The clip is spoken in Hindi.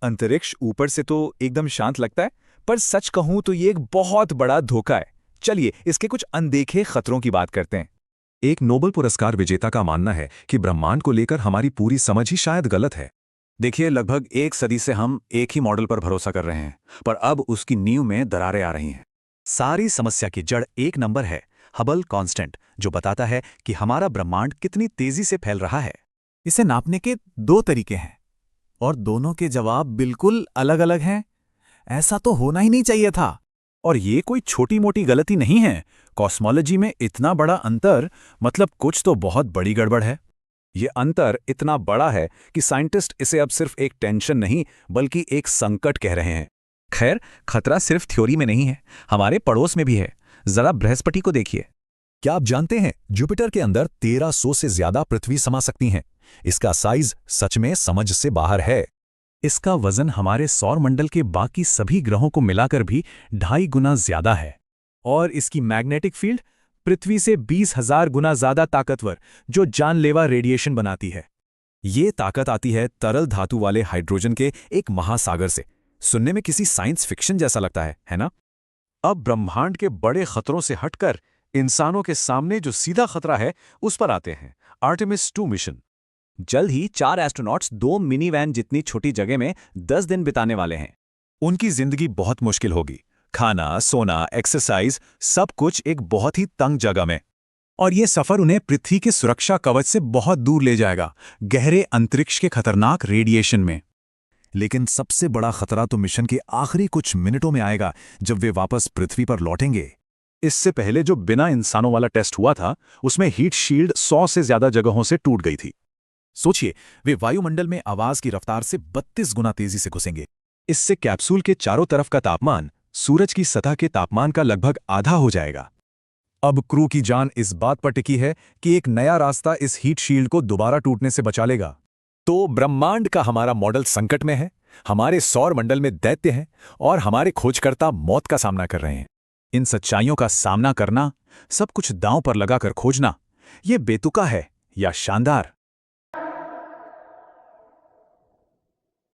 अंतरिक्ष ऊपर से तो एकदम शांत लगता है, पर सच कहूं तो ये एक बहुत बड़ा धोखा है। चलिए इसके कुछ अनदेखे खतरों की बात करते हैं। एक नोबेल पुरस्कार विजेता का मानना है कि ब्रह्मांड को लेकर हमारी पूरी समझ ही शायद गलत है। देखिए, लगभग एक सदी से हम एक ही मॉडल पर भरोसा कर रहे हैं, पर अब उसकी नींव में दरारें आ रही हैं। सारी समस्या की जड़ एक नंबर है, हबल कांस्टेंट, जो बताता है कि हमारा ब्रह्मांड कितनी तेजी से फैल रहा है। इसे नापने के दो तरीके हैं और दोनों के जवाब बिल्कुल अलग अलग हैं। ऐसा तो होना ही नहीं चाहिए था। और ये कोई छोटी मोटी गलती नहीं है। कॉस्मोलॉजी में इतना बड़ा अंतर, मतलब कुछ तो बहुत बड़ी गड़बड़ है। ये अंतर इतना बड़ा है कि साइंटिस्ट इसे अब सिर्फ एक टेंशन नहीं बल्कि एक संकट कह रहे हैं। खैर, खतरा सिर्फ थ्योरी में नहीं है, हमारे पड़ोस में भी है। जरा बृहस्पति को देखिए। क्या आप जानते हैं, जुपिटर के अंदर 1300 से ज्यादा पृथ्वी समा सकती हैं। इसका साइज सच में समझ से बाहर है। इसका वजन हमारे सौर मंडल के बाकी सभी ग्रहों को मिलाकर भी 2.5 गुना ज्यादा है। और इसकी मैग्नेटिक फील्ड पृथ्वी से 20,000 गुना ज्यादा ताकतवर, जो जानलेवा रेडिएशन बनाती है। ये ताकत आती है तरल धातु वाले हाइड्रोजन के एक महासागर से। सुनने में किसी साइंस फिक्शन जैसा लगता है ना? अब ब्रह्मांड के बड़े खतरों से हटकर इंसानों के सामने जो सीधा खतरा है उस पर आते हैं। Artemis 2 mission. जल्द ही 4 एस्ट्रोनॉट्स 2 मिनी वैन जितनी छोटी जगह में 10 दिन बिताने वाले हैं। उनकी जिंदगी बहुत मुश्किल होगी। खाना, सोना, एक्सरसाइज, सब कुछ एक बहुत ही तंग जगह में। और ये सफर उन्हें पृथ्वी के सुरक्षा कवच से बहुत दूर ले जाएगा, गहरे अंतरिक्ष के खतरनाक रेडिएशन में। लेकिन सबसे बड़ा खतरा तो मिशन के आखिरी कुछ मिनटों में आएगा, जब वे वापस पृथ्वी पर लौटेंगे। इससे पहले जो बिना इंसानों वाला टेस्ट हुआ था, उसमें हीट शील्ड 100 से ज्यादा जगहों से टूट गई थी। सोचिए, वे वायुमंडल में आवाज की रफ्तार से 32 गुना तेजी से घुसेंगे। इससे कैप्सूल के चारों तरफ का तापमान सूरज की सतह के तापमान का लगभग आधा हो जाएगा। अब क्रू की जान इस बात पर टिकी है कि एक नया रास्ता इस हीट शील्ड को दोबारा टूटने से बचा लेगा। तो ब्रह्मांड का हमारा मॉडल संकट में है, हमारे सौर मंडल में दैत्य हैं और हमारे खोजकर्ता मौत का सामना कर रहे हैं। इन सच्चाइयों का सामना करना, सब कुछ दांव पर लगाकर खोजना, ये बेतुका है या शानदार?